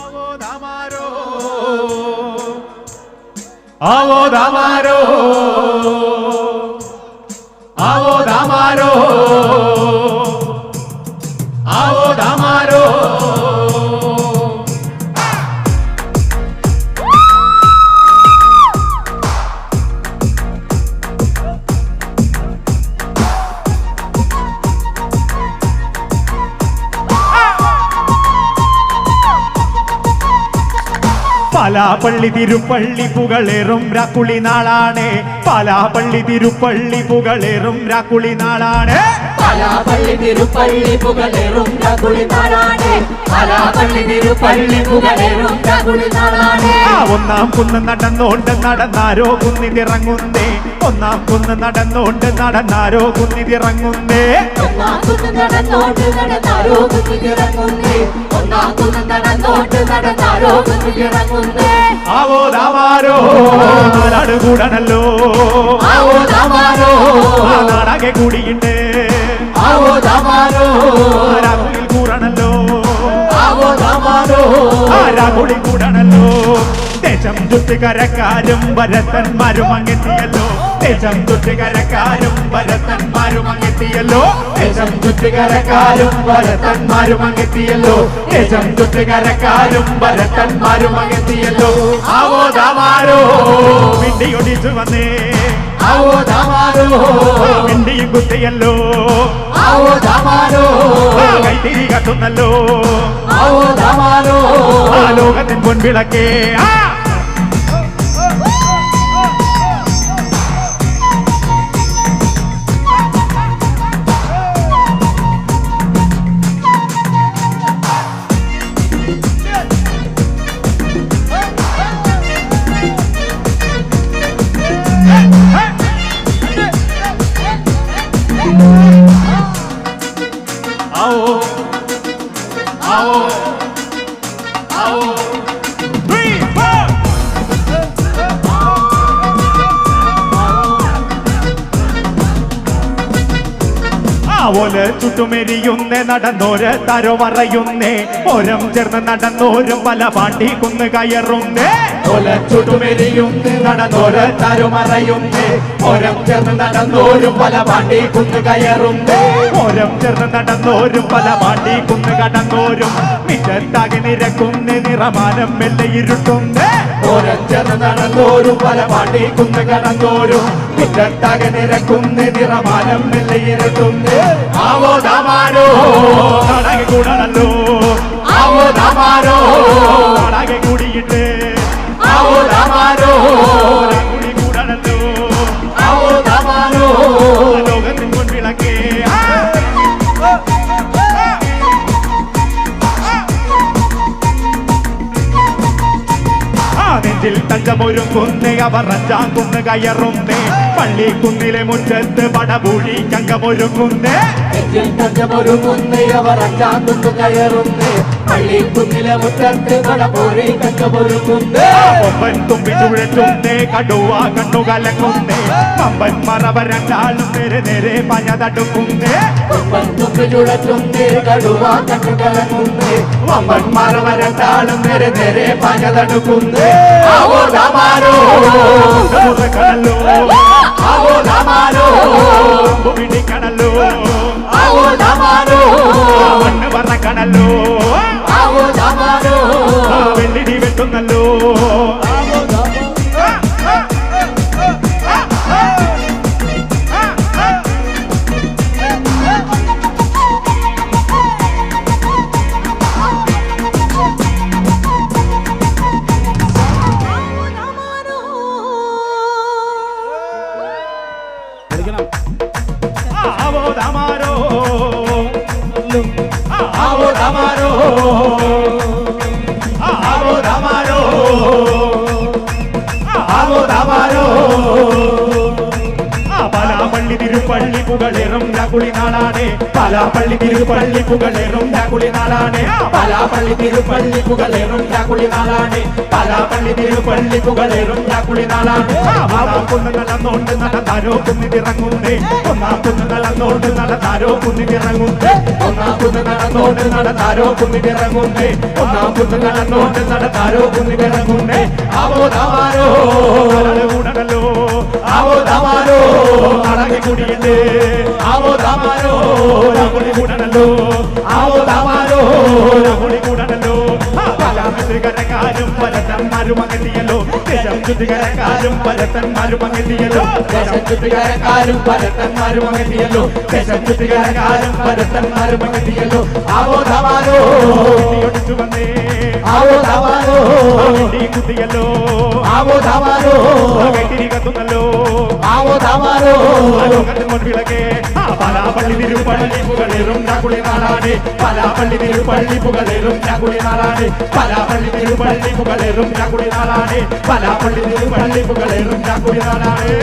आवो दामारो आवो दामारो आवो दामारो പാലാപ്പള്ളി തിരുപ്പള്ളി പുകളേറും രാക്കുളി നാളാണ് പാലാപ്പള്ളി തിരുപ്പള്ളി പുകളേറും രാക്കുളി നാളാണ് പാലാപ്പള്ളി തിരുപ്പള്ളി പുകളേറും രാക്കുളി നാളാണ് പാലാപ്പള്ളി തിരുപ്പള്ളി പുകളേറും രാക്കുളി നാളാണ് ഒന്നാം കുന്ന് നടന്നോണ്ട് നടന്നാരോ കുന്നിതിറങ്ങുന്നേ ഒന്നാം കുന്ന് നടന്നോണ്ട് നടന്നാരോ കുന്നിതിറങ്ങുന്നേ ഒന്നാം കുന്ന് നടന്നോണ്ട് നടന്നാരോ കുന്നിതിറങ്ങുന്നേ ഒന്നാം കുന്ന് നടന്നോണ്ട് നടന്നാരോ കുന്നിതിറങ്ങുന്നേ ആവോ ദാമാരോ നാട് കൂടണല്ലോ ആവോ ദാമാരോ നാടാകെ കൂടിയിട്ട് ആവോ ദാമാരോ രാകുളിൽ കൂടണല്ലോ ആവോ ദാമാരോ രാകുളി കൂടണല്ലോ ദേശം ചുറ്റുകരക്കാരും ഭരതന്മാരും അങ്ങെത്തിയല്ലോ ദേശം ചുറ്റുകരക്കാരും ഭരതന്മാരും അങ്ങെത്തിയല്ലോ ദേശം ചുറ്റുകരക്കാരും ഭരതന്മാരും അങ്ങെത്തിയല്ലോ ദേശം ചുറ്റുകരക്കാരും ഭരതന്മാരും അങ്ങെത്തിയല്ലോ ആവോ ദാമാരോ മിണ്ടിയൊടിച്ചു വന്നേ ആവോ ദാമാരോ മിണ്ടിയും കുത്തിയല്ലോ ആവോ ദാമാരോ കൈത്തിരി കത്തുന്നല്ലോ ആവോ ദാമാരോ ലോകത്തിൻ പൊൻവിളക്കേ ഓല ചുട്ടുമെരിയുന്നേ നടന്നോര് തരോ മറയുന്നേ ഓരം ചേർന്ന് നടന്നോരും പല പാണ്ടി കുന്ന് കയറുന്നേ ഓല ചുട്ടുമെരിയുന്നേ നടന്നോര് തരോ മറയുന്നേ ഓരം ചേർന്ന് നടന്നോരും പല പാണ്ടി കുന്ന് കയറുന്നേ ഓരം ചേർന്ന് നടന്നോരും പല പാണ്ടി കുന്ന് കടന്നോരും മിറ്റത്താകെ നിരക്കുന്നേ നിറമാനം മെല്ലെ ഇരുട്ടുന്നേ ഓരം ചേർന്ന് നടന്നോരും പല പാണ്ടി കുന്ന് കടന്നോരും മിറ്റത്താകെ നിരക്കുന്നേ നിറമാനം മെല്ലെ ഇരുട്ടുന്നേ ആവോ ദാമാരോ നാടാകെ കൂടണല്ലോ ആവോ ദാമാരോ നാടാകെ കൂടിയിട്ട് ആവോ ദാമാരോ കൂടി കൂടണല്ലോ ആവോ ദാമാരോ ലോകത്തിൻ പൊൻവിളക്കേ നെഞ്ചിൽ തഞ്ചമൊരുങ്ങുന്നേ അവർ അഞ്ചാം കുന്ന് കയറുന്നേ പള്ളിക്കുന്നിലെ മുറ്റത്ത് പടപൂഴി കങ്കമൊരുങ്ങുന്നേ തഞ്ചമൊരുങ്ങുന്നേ അവർ അഞ്ചാം കുന്ന് കയറുന്നേ പള്ളിക്കുന്നിലെ മുറ്റത്ത് പടപൂഴി കങ്കമൊരുങ്ങുന്നേ കൊമ്പൻ തുമ്പി ചുഴറ്റുന്നേ കടുവ കണ്ണു കലങ്ങുന്നേ പമ്പൻ മറവ രണ്ടാളും നേരെ നേരെ പഞ്ഞ തടുക്കുന്നേ കൊമ്പൻ തുമ്പി ചുഴറ്റുന്നേ കടുവ കണ്ണു കലങ്ങുന്നേ പമ്പൻ മറവ രണ്ടാളും നേരെ നേരെ പഞ്ഞ തടുക്കുന്നേ ആവോ ദാമാരോ കടല്ലോ ആവോ ദാമാരോ പിടിക്കണല്ലോ ആവോ ദാമാരോ മണ്ണ് പറക്കണല്ലോ ആവോ ദാമാരോ വെള്ളിടി വെട്ടുന്നല്ലോ ആവോ ദാമാരോ आवो दामारो आवो दामारो आवो दामारो आवो दामारो पालापल्ली तिरुपल्ली पुगळेरुम രാകുളി നാളാണ് പലാപ്പള്ളി തിരുപ്പള്ളി പുകളേറും രാകുളി നാളാണ് പലാപ്പള്ളി തിരുപ്പള്ളി പുകളേറും രാകുളി നാളാണ് പലാപ്പള്ളി തിരുപ്പള്ളി പുകളേറും രാകുളി നാളാണ് കുന്ന് നടന്നോണ്ട് നടന്നാരോ കുന്നിതിറങ്ങുന്നേ ഒന്നാം കുന്ന് നടന്നോണ്ട് നടന്നാരോ കുന്നിതിറങ്ങുന്നേ ഒന്നാം കുന്ന് നടന്നോണ്ട് നടന്നാരോ കുന്നിതിറങ്ങുന്നേ ഒന്നാം കുന്ന് നടന്നോണ്ട് നടന്നാരോ കുന്നിതിറങ്ങുന്നേ ആവോ ദാമാരോ കൂടണല്ലോ ആവോ ദാമാരോ അടങ്ങി കുടിയല്ലേ ആവോ ദാമാരോ രാകുളി കൂടണല്ലോ ആവോ ദാമാരോ രാകുളി കൂടണല്ലോ പലാമികരക്കാരും പരത്തന്മാരും അങ്ങെത്തിയല്ലോ ദേശം ചുറ്റുകരക്കാരും പരത്തന്മാരും അങ്ങെത്തിയല്ലോ ദേശം ചുറ്റുകരക്കാരും പരത്തന്മാരും അങ്ങെത്തിയല്ലോ ദേശം ചുറ്റുകരക്കാരും പരത്തന്മാരും അങ്ങെത്തിയല്ലോ ആവോ ദാമാരോ ഒടിച്ചു വന്നേ ആവോ ദാമാരോ കുത്തിയല്ലോ ആവോ ദാമാരോ കെട്ടിരി കത്തുന്നല്ലോ ആവോ ദാമാരോ വിളക്കേ പലാപ്പള്ളി തിരുപ്പള്ളി പുകളേറും രാകുളി നാളാണ് പലാപ്പള്ളി തിരുപ്പള്ളി പുകളേറും രാകുളി നാളാണ് പലാപ്പള്ളി തിരുപ്പള്ളി പുകളേറും രാകുളി നാളാണ് പലാപ്പള്ളി തിരുപ്പള്ളി പുകളേറും രാകുളി നാളാണ്